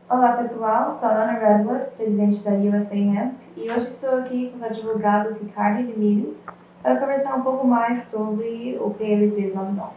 Olá pessoal, sou a Ana Redwood, presidente da USA Hemp, e hoje estou aqui com os advogados Ricardo e Emílio para conversar um pouco mais sobre o PL 399.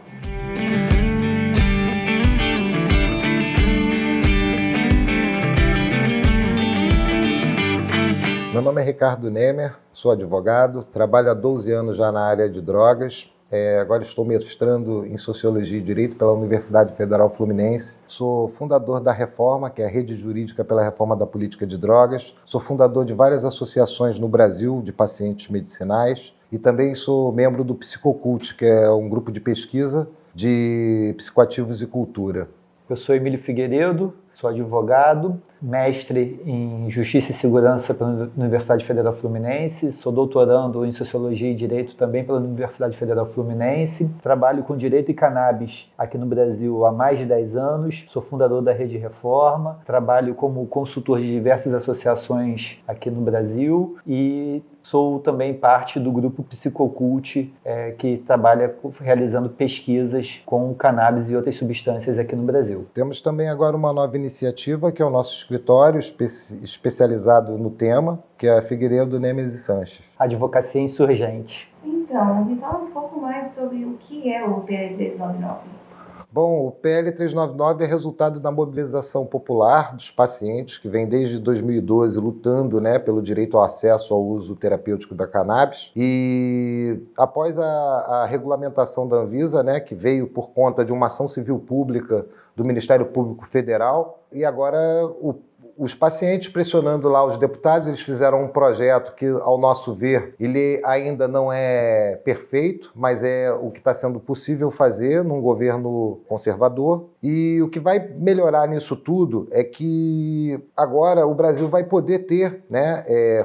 Meu nome é Ricardo Nemer, sou advogado, trabalho há 12 anos já na área de drogas. Agora estou mestrando em Sociologia e Direito pela Universidade Federal Fluminense. Sou fundador da Reforma, que é a rede jurídica pela reforma da política de drogas. Sou fundador de várias associações no Brasil de pacientes medicinais. E também sou membro do Psicocult, que é um grupo de pesquisa de psicoativos e cultura. Eu sou Emílio Figueiredo, sou advogado, mestre em Justiça e Segurança pela Universidade Federal Fluminense, sou doutorando em Sociologia e Direito também pela Universidade Federal Fluminense, trabalho com Direito e Cannabis aqui no Brasil há mais de 10 anos, sou fundador da Rede Reforma, trabalho como consultor de diversas associações aqui no Brasil e sou também parte do grupo Psicocult, que trabalha realizando pesquisas com cannabis e outras substâncias aqui no Brasil. Temos também agora uma nova iniciativa, que é o nosso escritório especializado no tema, que é a Figueiredo Nemes e Sanches. Advocacia Insurgente. Então, me fala um pouco mais sobre o que é o PL 399. Bom, o PL 399 é resultado da mobilização popular dos pacientes, que vem desde 2012 lutando, pelo direito ao acesso ao uso terapêutico da cannabis. E após a regulamentação da Anvisa, que veio por conta de uma ação civil pública do Ministério Público Federal, e agora os pacientes pressionando lá os deputados, eles fizeram um projeto que, ao nosso ver, ele ainda não é perfeito, mas é o que está sendo possível fazer num governo conservador. E o que vai melhorar nisso tudo é que agora o Brasil vai poder ter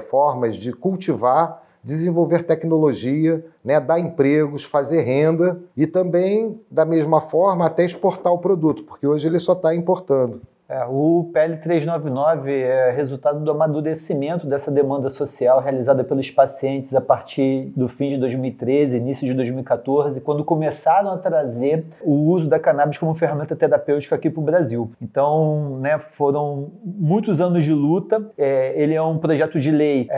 formas de cultivar, desenvolver tecnologia, dar empregos, fazer renda e também, da mesma forma, até exportar o produto, porque hoje ele só está importando. O PL 399 é resultado do amadurecimento dessa demanda social realizada pelos pacientes a partir do fim de 2013, início de 2014, quando começaram a trazer o uso da cannabis como ferramenta terapêutica aqui para o Brasil. Então, foram muitos anos de luta. Ele é um projeto de lei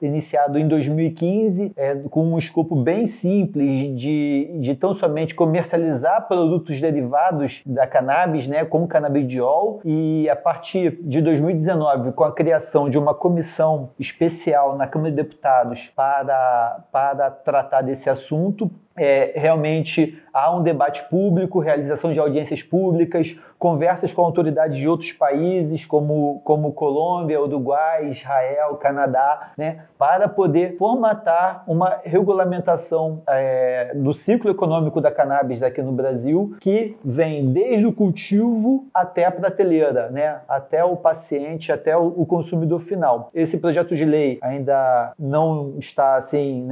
iniciado em 2015, com um escopo bem simples de tão somente comercializar produtos derivados da cannabis, como canabidiol. E a partir de 2019, com a criação de uma comissão especial na Câmara de Deputados para tratar desse assunto, realmente há um debate público, realização de audiências públicas, conversas com autoridades de outros países, como Colômbia, Uruguai, Israel, Canadá, para poder formatar uma regulamentação do ciclo econômico da cannabis aqui no Brasil, que vem desde o cultivo até a prateleira, até o paciente, até o consumidor final. Esse projeto de lei ainda não está assim,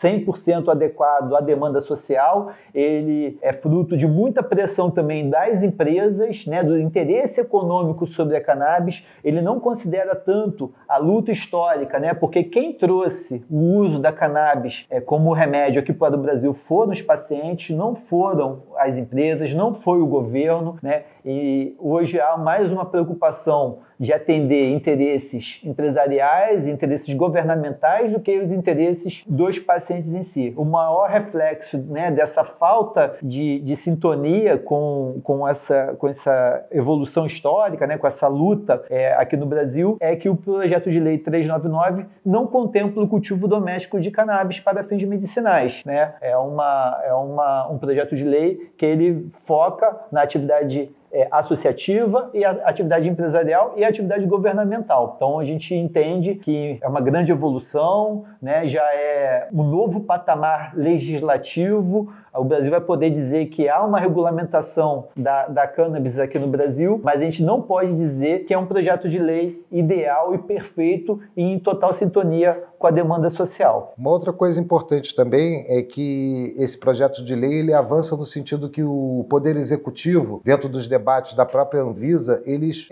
100% adequado à demanda social. Ele é fruto de muita pressão também das empresas, do interesse econômico sobre a cannabis. Ele não considera tanto a luta histórica, porque quem trouxe o uso da cannabis como remédio aqui para o Brasil foram os pacientes, não foram as empresas, não foi o governo, E hoje há mais uma preocupação de atender interesses empresariais, interesses governamentais, do que os interesses dos pacientes em si. O maior reflexo dessa falta de sintonia com essa evolução histórica, com essa luta aqui no Brasil, é que o projeto de lei 399 não contempla o cultivo doméstico de cannabis para fins medicinais. É um projeto de lei que ele foca na atividade associativa e a atividade empresarial e a atividade governamental. Então a gente entende que é uma grande evolução, já é um novo patamar legislativo. O Brasil vai poder dizer que há uma regulamentação da cannabis aqui no Brasil, mas a gente não pode dizer que é um projeto de lei ideal e perfeito e em total sintonia com a demanda social. Uma outra coisa importante também é que esse projeto de lei ele avança no sentido que o Poder Executivo, dentro dos debates da própria Anvisa, eles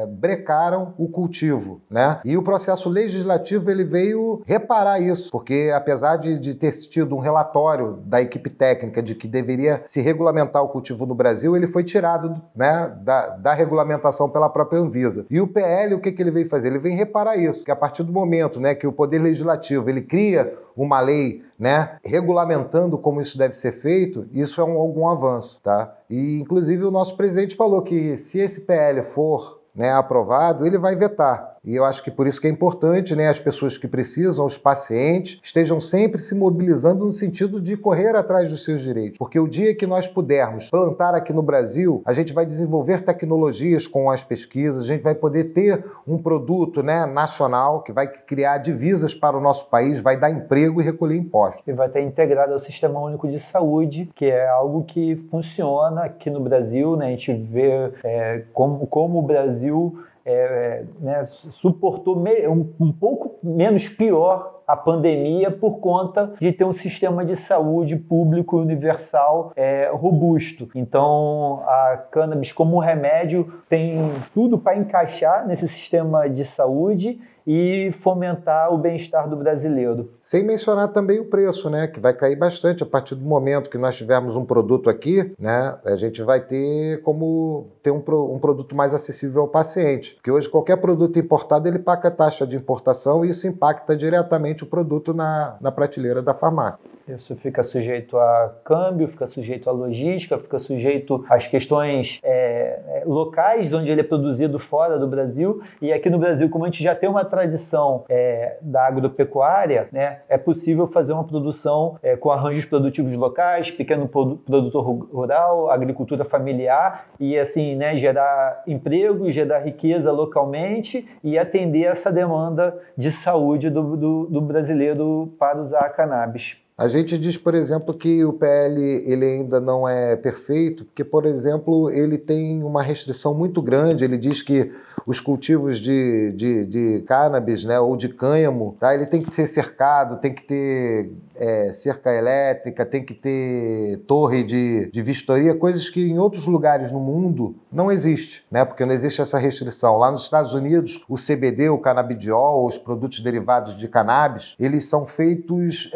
brecaram o cultivo, E o processo legislativo ele veio reparar isso, porque apesar de ter tido um relatório da equipe técnica técnica de que deveria se regulamentar o cultivo no Brasil, ele foi tirado, né, da regulamentação pela própria Anvisa. E o PL, o que ele veio fazer? Ele vem reparar isso, que a partir do momento, né, que o Poder Legislativo ele cria uma lei, né, regulamentando como isso deve ser feito, isso é algum avanço, tá? E, inclusive, o nosso presidente falou que se esse PL for, né, aprovado, ele vai vetar. E eu acho que por isso que é importante, né, as pessoas que precisam, os pacientes, estejam sempre se mobilizando no sentido de correr atrás dos seus direitos. Porque o dia que nós pudermos plantar aqui no Brasil, a gente vai desenvolver tecnologias com as pesquisas, a gente vai poder ter um produto, né, nacional que vai criar divisas para o nosso país, vai dar emprego e recolher impostos. E vai estar integrado ao Sistema Único de Saúde, que é algo que funciona aqui no Brasil, né? A gente vê como o Brasil né, suportou um pouco menos pior a pandemia por conta de ter um sistema de saúde público universal robusto. Então, a cannabis como remédio tem tudo para encaixar nesse sistema de saúde e fomentar o bem-estar do brasileiro. Sem mencionar também o preço, né, que vai cair bastante a partir do momento que nós tivermos um produto aqui, né, a gente vai ter como ter um produto mais acessível ao paciente. Porque hoje qualquer produto importado ele paga a taxa de importação e isso impacta diretamente o produto na prateleira da farmácia. Isso fica sujeito a câmbio, fica sujeito à logística, fica sujeito às questões locais, onde ele é produzido fora do Brasil. E aqui no Brasil, como a gente já tem uma tradição da agropecuária, né, é possível fazer uma produção com arranjos produtivos locais, pequeno produtor rural, agricultura familiar, e assim, né, gerar emprego, gerar riqueza localmente e atender essa demanda de saúde do brasileiro para usar a cannabis. A gente diz, por exemplo, que o PL ele ainda não é perfeito, porque, por exemplo, ele tem uma restrição muito grande. Ele diz que os cultivos de cannabis, né, ou de cânhamo, tá, ele tem que ser cercado, tem que ter cerca elétrica, tem que ter torre de vistoria, coisas que em outros lugares no mundo não existe, né, porque não existe essa restrição. Lá nos Estados Unidos, o CBD, o canabidiol, os produtos derivados de cannabis, eles são feitos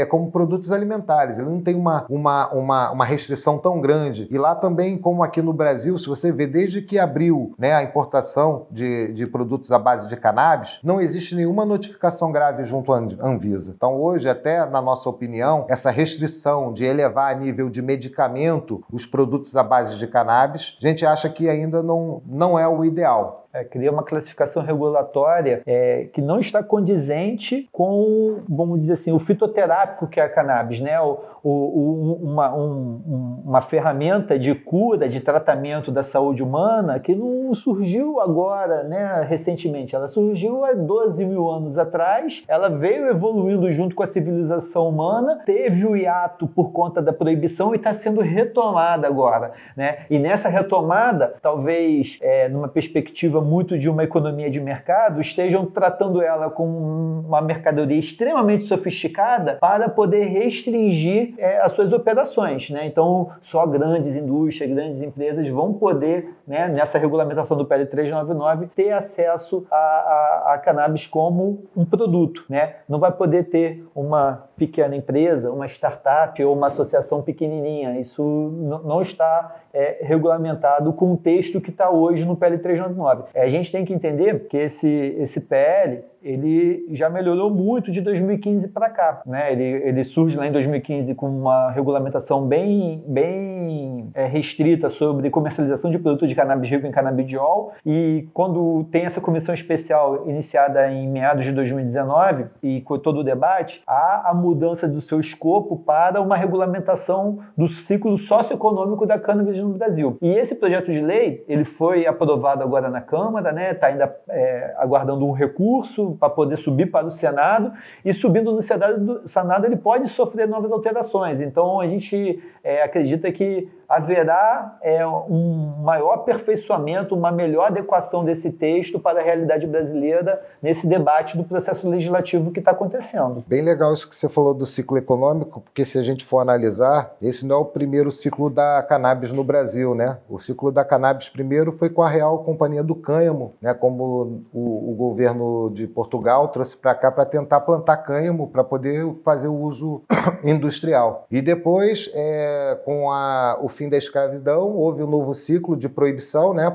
como produtos alimentares. Ele não tem uma restrição tão grande. E lá também, como aqui no Brasil, se você vê, desde que abriu, né, a importação de produtos à base de cannabis, não existe nenhuma notificação grave junto à Anvisa. Então, hoje, até na nossa opinião, essa restrição de elevar a nível de medicamento os produtos à base de cannabis, a gente acha que ainda não é o ideal. Cria uma classificação regulatória que não está condizente com, vamos dizer assim, o fitoterápico que é a cannabis, né? Uma ferramenta de cura, de tratamento da saúde humana que não surgiu agora, né, recentemente. Ela surgiu há 12 mil anos atrás, ela veio evoluindo junto com a civilização humana, teve o hiato por conta da proibição e está sendo retomada agora, né? E nessa retomada, talvez numa perspectiva muito de uma economia de mercado, estejam tratando ela como uma mercadoria extremamente sofisticada para poder restringir as suas operações, né? Então, só grandes indústrias, grandes empresas vão poder, né, nessa regulamentação do PL 399, ter acesso a cannabis como um produto, né? Não vai poder ter uma pequena empresa, uma startup ou uma associação pequenininha. Isso não está regulamentado com o texto que está hoje no PL 399. A gente tem que entender que esse PL ele já melhorou muito de 2015 para cá, né? Ele surge lá em 2015 com uma regulamentação bem restrita sobre comercialização de produtos de cannabis rico em canabidiol, e quando tem essa comissão especial iniciada em meados de 2019 e com todo o debate, há a mudança do seu escopo para uma regulamentação do ciclo socioeconômico da cannabis no Brasil. E esse projeto de lei, ele foi aprovado agora na Câmara, né? Está ainda aguardando um recurso para poder subir para o Senado, e subindo no Senado ele pode sofrer novas alterações. Então a gente acredita que haverá um maior aperfeiçoamento, uma melhor adequação desse texto para a realidade brasileira nesse debate do processo legislativo que está acontecendo. Bem legal isso que você falou do ciclo econômico, porque se a gente for analisar, esse não é o primeiro ciclo da cannabis no Brasil, né? O ciclo da cannabis primeiro foi com a Real Companhia do Cânhamo, né? Como o governo de Portugal trouxe para cá para tentar plantar cânhamo para poder fazer o uso industrial. E depois, com o fim da escravidão, houve um novo ciclo de proibição, né?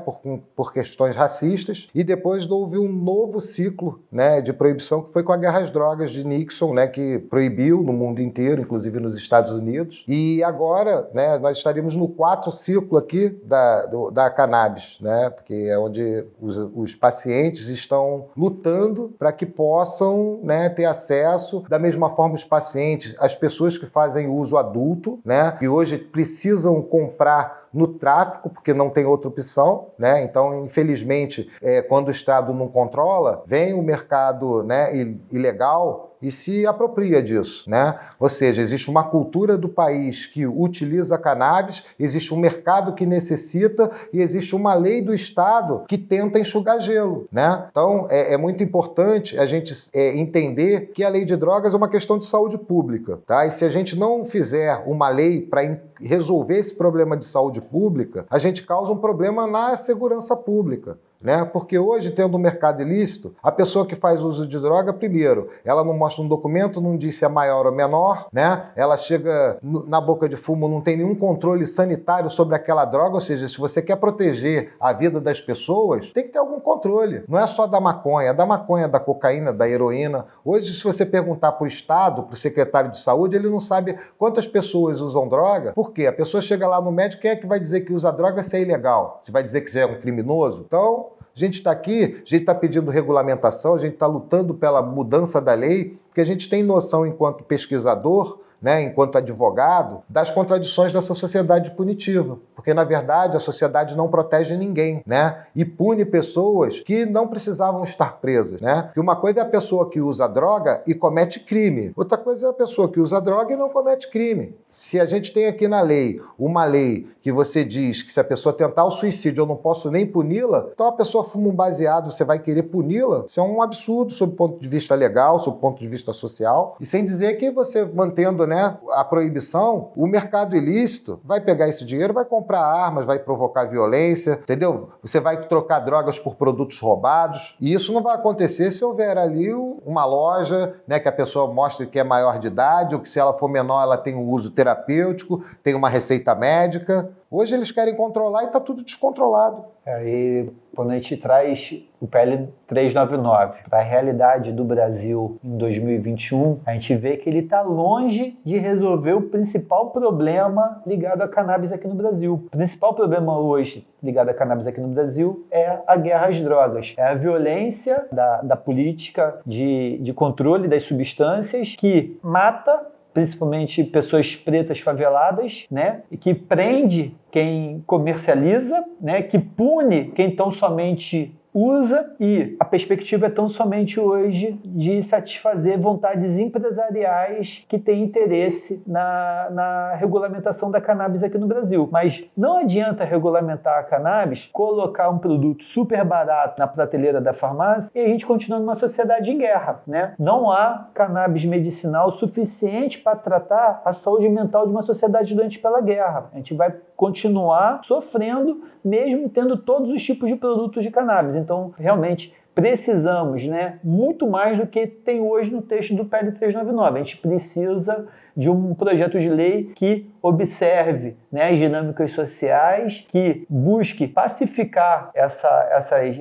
Por questões racistas, e depois houve um novo ciclo, né, de proibição que foi com a guerra às drogas de Nixon, né, que proibiu no mundo inteiro, inclusive nos Estados Unidos. E agora, né, nós estaríamos no quarto ciclo aqui da cannabis, né, porque é onde os pacientes estão lutando para que possam, né, ter acesso, da mesma forma os pacientes, as pessoas que fazem uso adulto, né, que hoje precisam comprar no tráfico, porque não tem outra opção, né? Então, infelizmente, quando o Estado não controla, vem o mercado, né, ilegal e se apropria disso, né? Ou seja, existe uma cultura do país que utiliza a cannabis, existe um mercado que necessita e existe uma lei do Estado que tenta enxugar gelo, né? Então, é muito importante a gente entender que a lei de drogas é uma questão de saúde pública, tá? E se a gente não fizer uma lei para resolver esse problema de saúde pública, a gente causa um problema na segurança pública, né? Porque hoje, tendo um mercado ilícito, a pessoa que faz uso de droga, primeiro, ela não mostra um documento, não diz se é maior ou menor, né? Ela chega na boca de fumo, não tem nenhum controle sanitário sobre aquela droga, ou seja, se você quer proteger a vida das pessoas, tem que ter algum controle. Não é só da maconha, da cocaína, da heroína. Hoje, se você perguntar para o Estado, para o secretário de saúde, ele não sabe quantas pessoas usam droga. Por quê? A pessoa chega lá no médico, quem é que vai dizer que usa droga se é ilegal? Se vai dizer que já é um criminoso? Então, a gente está aqui, a gente está pedindo regulamentação, a gente está lutando pela mudança da lei, porque a gente tem noção, enquanto pesquisador, né, enquanto advogado, das contradições dessa sociedade punitiva. Porque, na verdade, a sociedade não protege ninguém, né? E pune pessoas que não precisavam estar presas, né? Porque uma coisa é a pessoa que usa droga e comete crime. Outra coisa é a pessoa que usa droga e não comete crime. Se a gente tem aqui na lei uma lei que você diz que se a pessoa tentar o suicídio eu não posso nem puni-la, então a pessoa fuma um baseado, você vai querer puni-la? Isso é um absurdo sob o ponto de vista legal, sob o ponto de vista social. E sem dizer que você mantendo, né, a proibição, o mercado ilícito vai pegar esse dinheiro, vai comprar armas, vai provocar violência, entendeu? Você vai trocar drogas por produtos roubados, e isso não vai acontecer se houver ali uma loja, né, que a pessoa mostre que é maior de idade, ou que se ela for menor ela tem um uso terapêutico, tem uma receita médica. Hoje eles querem controlar e está tudo descontrolado. E quando a gente traz o PL 399 para a realidade do Brasil em 2021, a gente vê que ele está longe de resolver o principal problema ligado à cannabis aqui no Brasil. O principal problema hoje ligado à cannabis aqui no Brasil é a guerra às drogas. É a violência da política de controle das substâncias que mata principalmente pessoas pretas faveladas, né, e que prende quem comercializa, né, que pune quem tão somente usa, e a perspectiva é tão somente hoje de satisfazer vontades empresariais que têm interesse na regulamentação da cannabis aqui no Brasil. Mas não adianta regulamentar a cannabis, colocar um produto super barato na prateleira da farmácia e a gente continua numa sociedade em guerra, né? Não há cannabis medicinal suficiente para tratar a saúde mental de uma sociedade doente pela guerra. A gente vai continuar sofrendo, mesmo tendo todos os tipos de produtos de cannabis. Então, realmente, precisamos, né, muito mais do que tem hoje no texto do PL 399. A gente precisa de um projeto de lei que observe, né, as dinâmicas sociais, que busque pacificar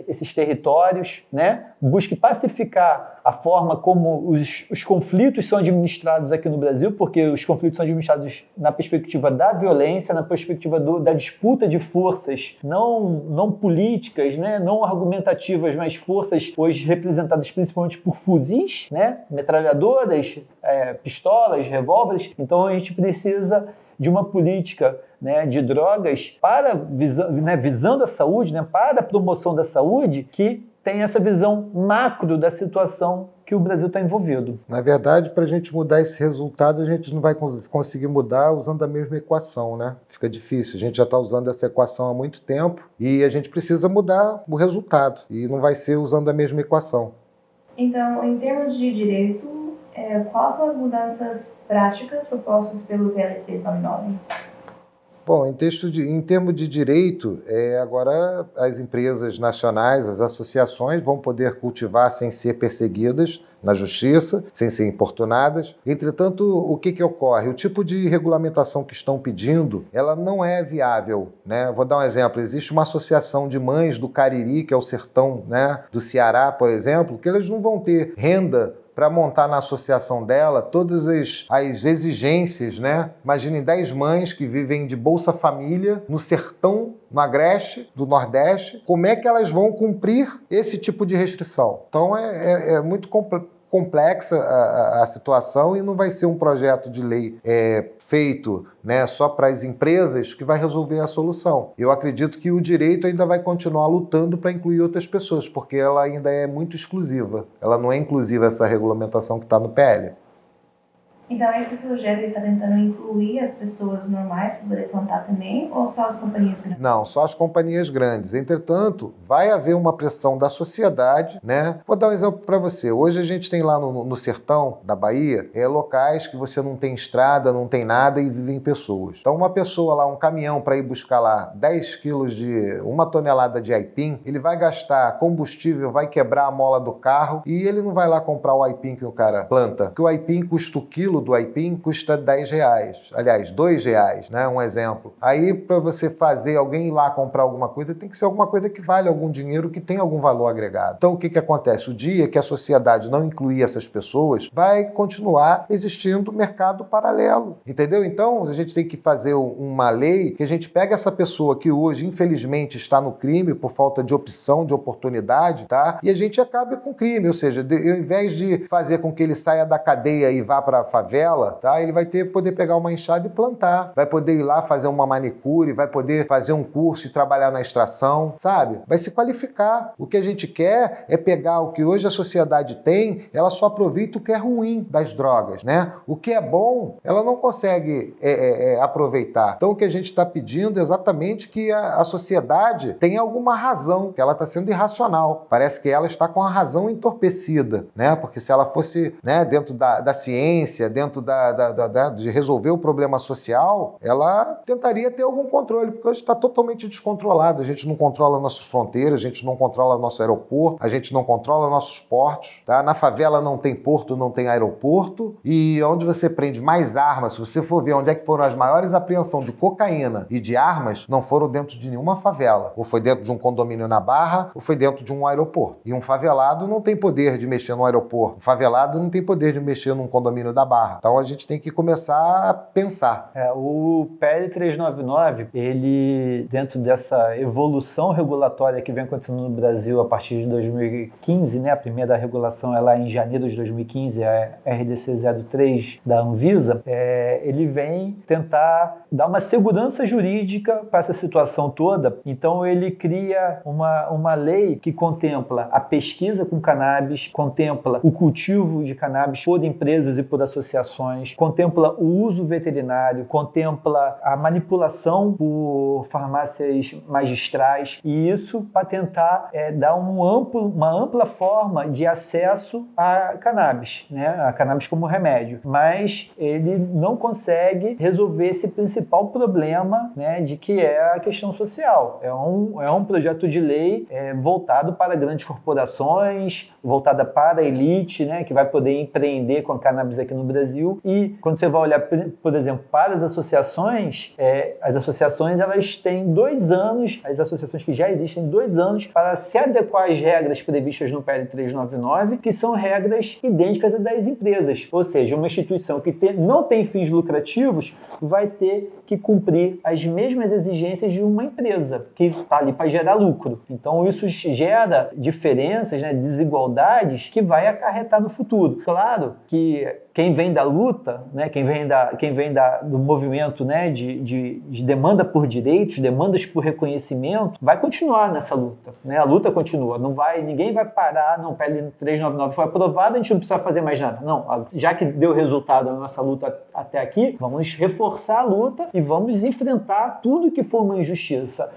esses territórios, né, busque pacificar a forma como os conflitos são administrados aqui no Brasil, porque os conflitos são administrados na perspectiva da violência, na perspectiva da disputa de forças, não políticas, né, não argumentativas, mas forças hoje representadas principalmente por fuzis, né, metralhadoras, pistolas, revólveres. Então a gente precisa de uma política, né, de drogas visando a saúde, né, para a promoção da saúde, que tem essa visão macro da situação que o Brasil está envolvido. Na verdade, para a gente mudar esse resultado, a gente não vai conseguir mudar usando a mesma equação, né? Fica difícil. A gente já está usando essa equação há muito tempo e a gente precisa mudar o resultado. E não vai ser usando a mesma equação. Então, em termos de direito, quais são as mudanças práticas propostas pelo PL 399? Bom, em termos de direito, agora as empresas nacionais, as associações vão poder cultivar sem ser perseguidas na justiça, sem ser importunadas. Entretanto, o que ocorre? O tipo de regulamentação que estão pedindo, ela não é viável, né? Vou dar um exemplo. Existe uma associação de mães do Cariri, que é o sertão, né, do Ceará, por exemplo, que elas não vão ter renda para montar na associação dela todas as exigências, né? Imaginem 10 mães que vivem de Bolsa Família no sertão, no Agreste, do Nordeste. Como é que elas vão cumprir esse tipo de restrição? Então é muito complexa a situação e não vai ser um projeto de lei feito, né, só para as empresas que vai resolver a solução. Eu acredito que o direito ainda vai continuar lutando para incluir outras pessoas, porque ela ainda é muito exclusiva. Ela não é inclusiva, essa regulamentação que está no PL. Então, esse projeto está tentando incluir as pessoas normais para poder plantar também, ou só as companhias grandes? Não, só as companhias grandes. Entretanto, vai haver uma pressão da sociedade, né? Vou dar um exemplo para você. Hoje a gente tem lá no sertão da Bahia, locais que você não tem estrada, não tem nada e vivem pessoas. Então, uma pessoa lá, um caminhão para ir buscar lá 10 quilos de 1 tonelada de aipim, ele vai gastar combustível, vai quebrar a mola do carro e ele não vai lá comprar o aipim que o cara planta, porque o aipim custa o quilo do aipim custa R$10, aliás, R$2, né? Um exemplo. Aí, para você fazer alguém ir lá comprar alguma coisa, tem que ser alguma coisa que vale algum dinheiro, que tem algum valor agregado. Então, o que acontece? O dia que a sociedade não incluir essas pessoas, vai continuar existindo mercado paralelo, entendeu? Então, a gente tem que fazer uma lei que a gente pega essa pessoa que hoje, infelizmente, está no crime por falta de opção, de oportunidade, tá? E a gente acabe com o crime, ou seja, ao invés de fazer com que ele saia da cadeia e vá para a favela, tá? Ele vai poder pegar uma enxada e plantar, vai poder ir lá fazer uma manicure, vai poder fazer um curso e trabalhar na extração, sabe? Vai se qualificar. O que a gente quer é pegar o que hoje a sociedade tem, ela só aproveita o que é ruim das drogas, né? O que é bom, ela não consegue aproveitar. Então, o que a gente está pedindo é exatamente que a sociedade tenha alguma razão, que ela está sendo irracional. Parece que ela está com a razão entorpecida, né? Porque se ela fosse, né, dentro da ciência, dentro de resolver o problema social, ela tentaria ter algum controle, porque hoje está totalmente descontrolado. A gente não controla nossas fronteiras, a gente não controla nosso aeroporto, a gente não controla nossos portos, tá? Na favela não tem porto, não tem aeroporto, e onde você prende mais armas, se você for ver onde é que foram as maiores apreensões de cocaína e de armas, não foram dentro de nenhuma favela. Ou foi dentro de um condomínio na Barra, ou foi dentro de um aeroporto. E um favelado não tem poder de mexer no aeroporto. Um favelado não tem poder de mexer num condomínio da Barra. Então a gente tem que começar a pensar. O PL 399, ele, dentro dessa evolução regulatória que vem acontecendo no Brasil a partir de 2015, né, a primeira regulação é lá em janeiro de 2015, a RDC 03 da Anvisa, ele vem tentar dar uma segurança jurídica para essa situação toda. Então ele cria uma lei que contempla a pesquisa com cannabis, contempla o cultivo de cannabis por empresas e por associações, contempla o uso veterinário, contempla a manipulação por farmácias magistrais, e isso para tentar dar uma ampla forma de acesso a cannabis, né? A cannabis como remédio. Mas ele não consegue resolver esse principal problema, né, de que é a questão social. É um projeto de lei voltado para grandes corporações, voltada para a elite, né, que vai poder empreender com a cannabis aqui no Brasil. E quando você vai olhar, por exemplo, para as associações elas têm 2 anos, as associações que já existem, 2 anos para se adequar às regras previstas no PL 399, que são regras idênticas às das empresas. Ou seja, uma instituição que não tem fins lucrativos vai ter que cumprir as mesmas exigências de uma empresa, que está ali para gerar lucro. Então isso gera diferenças, né, desigualdades que vai acarretar no futuro. Claro que quem vem da luta, né, quem vem do movimento, né, de demanda por direitos, demandas por reconhecimento, vai continuar nessa luta, né? A luta continua, ninguém vai parar, não, PL 399 foi aprovada, a gente não precisa fazer mais nada. Não, já que deu resultado na nossa luta até aqui, vamos reforçar a luta e vamos enfrentar tudo que for uma injustiça.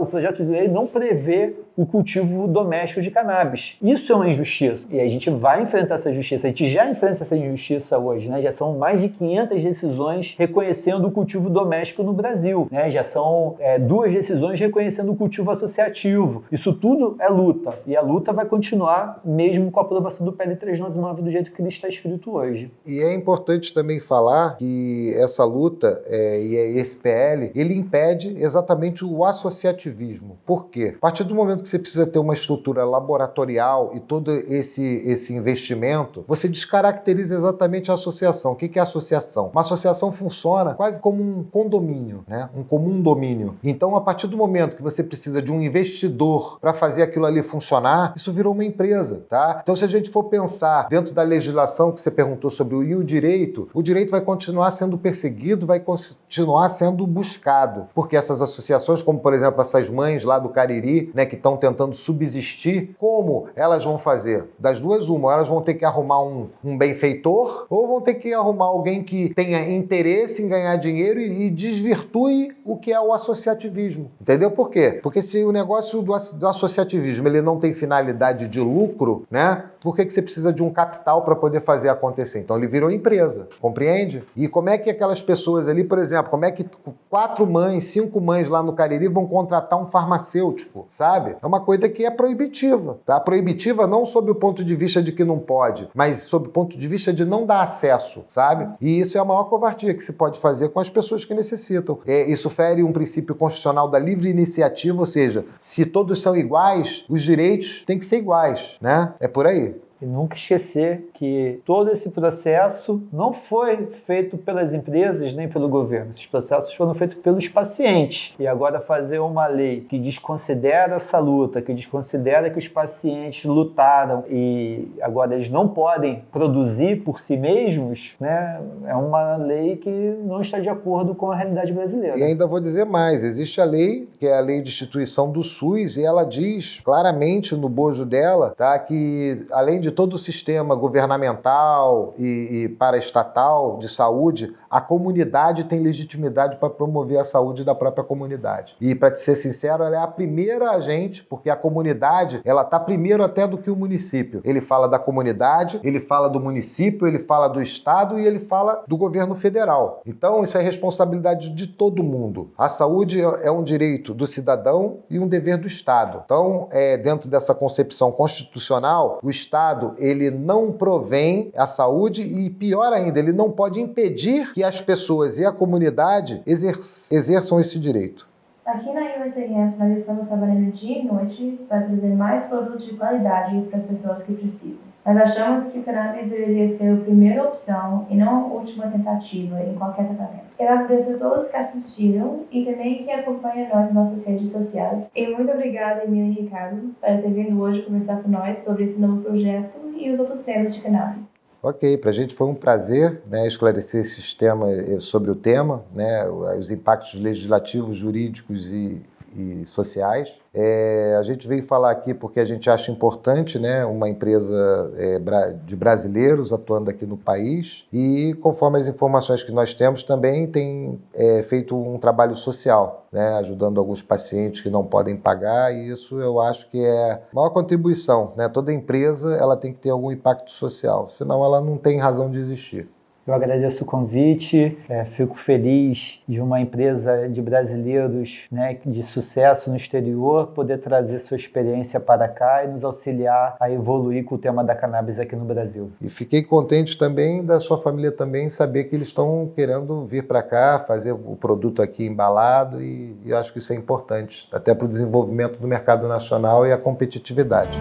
O projeto de lei não prevê o cultivo doméstico de cannabis. Isso é uma injustiça. E a gente vai enfrentar essa injustiça. A gente já enfrenta essa injustiça hoje, né? Já são mais de 500 decisões reconhecendo o cultivo doméstico no Brasil, né? Já são 2 decisões reconhecendo o cultivo associativo. Isso tudo é luta. E a luta vai continuar mesmo com a aprovação do PL 399 do jeito que ele está escrito hoje. E é importante também falar que essa luta e esse PL, ele impede exatamente o associativismo. Por quê? A partir do momento que você precisa ter uma estrutura laboratorial e todo esse investimento, você descaracteriza exatamente a associação. O que é associação? Uma associação funciona quase como um condomínio, né? Um comum domínio. Então, a partir do momento que você precisa de um investidor para fazer aquilo ali funcionar, isso virou uma empresa, tá? Então, se a gente for pensar dentro da legislação que você perguntou sobre o direito vai continuar sendo perseguido, vai continuar sendo buscado, porque essas associações, como por exemplo essas mães lá do Cariri, né, que estão tentando subsistir, como elas vão fazer? Das duas, uma, elas vão ter que arrumar um benfeitor ou vão ter que arrumar alguém que tenha interesse em ganhar dinheiro e desvirtue o que é o associativismo. Entendeu por quê? Porque se o negócio do associativismo ele não tem finalidade de lucro, né? Por que você precisa de um capital para poder fazer acontecer? Então ele virou empresa, compreende? E como é que aquelas pessoas ali, por exemplo, como é que 4 mães, 5 mães lá no Cariri vão contratar um farmacêutico, sabe? É uma coisa que é proibitiva, tá? Proibitiva não sob o ponto de vista de que não pode, mas sob o ponto de vista de não dar acesso, sabe? E isso é a maior covardia que se pode fazer com as pessoas que necessitam. Isso fere um princípio constitucional da livre iniciativa, ou seja, se todos são iguais, os direitos têm que ser iguais, né? É por aí. E nunca esquecer que todo esse processo não foi feito pelas empresas nem pelo governo. Esses processos foram feitos pelos pacientes. E agora fazer uma lei que desconsidera essa luta, que desconsidera que os pacientes lutaram e agora eles não podem produzir por si mesmos, né? É uma lei que não está de acordo com a realidade brasileira. E ainda vou dizer mais, existe a lei, que é a lei de instituição do SUS, e ela diz claramente no bojo dela, tá, que além de todo o sistema governamental e paraestatal de saúde, a comunidade tem legitimidade para promover a saúde da própria comunidade. E, para te ser sincero, ela é a primeira agente, porque a comunidade, ela está primeiro até do que o município. Ele fala da comunidade, ele fala do município, ele fala do estado e ele fala do governo federal. Então, isso é responsabilidade de todo mundo. A saúde é um direito do cidadão e um dever do Estado. Então, dentro dessa concepção constitucional, o Estado ele não provém a saúde e, pior ainda, ele não pode impedir que as pessoas e a comunidade exerçam esse direito. Aqui na USAF, nós estamos trabalhando dia e noite para trazer mais produtos de qualidade para as pessoas que precisam. Nós achamos que o cannabis deveria ser a primeira opção e não a última tentativa em qualquer tratamento. Eu agradeço a todos que assistiram e também que acompanham nós nas nossas redes sociais. E muito obrigada, Emília e Ricardo, por ter vindo hoje conversar com nós sobre esse novo projeto e os outros temas de cannabis. Ok, para a gente foi um prazer, né, esclarecer esses temas sobre o tema, né, os impactos legislativos, jurídicos e sociais. A gente veio falar aqui porque a gente acha importante, né, uma empresa de brasileiros atuando aqui no país e, conforme as informações que nós temos, também tem feito um trabalho social, né, ajudando alguns pacientes que não podem pagar, e isso eu acho que é a maior contribuição, né? Toda empresa ela tem que ter algum impacto social, senão ela não tem razão de existir. Eu agradeço o convite, fico feliz de uma empresa de brasileiros, né, de sucesso no exterior poder trazer sua experiência para cá e nos auxiliar a evoluir com o tema da cannabis aqui no Brasil. E fiquei contente também da sua família também saber que eles estão querendo vir para cá, fazer o produto aqui embalado e eu acho que isso é importante, até para o desenvolvimento do mercado nacional e a competitividade.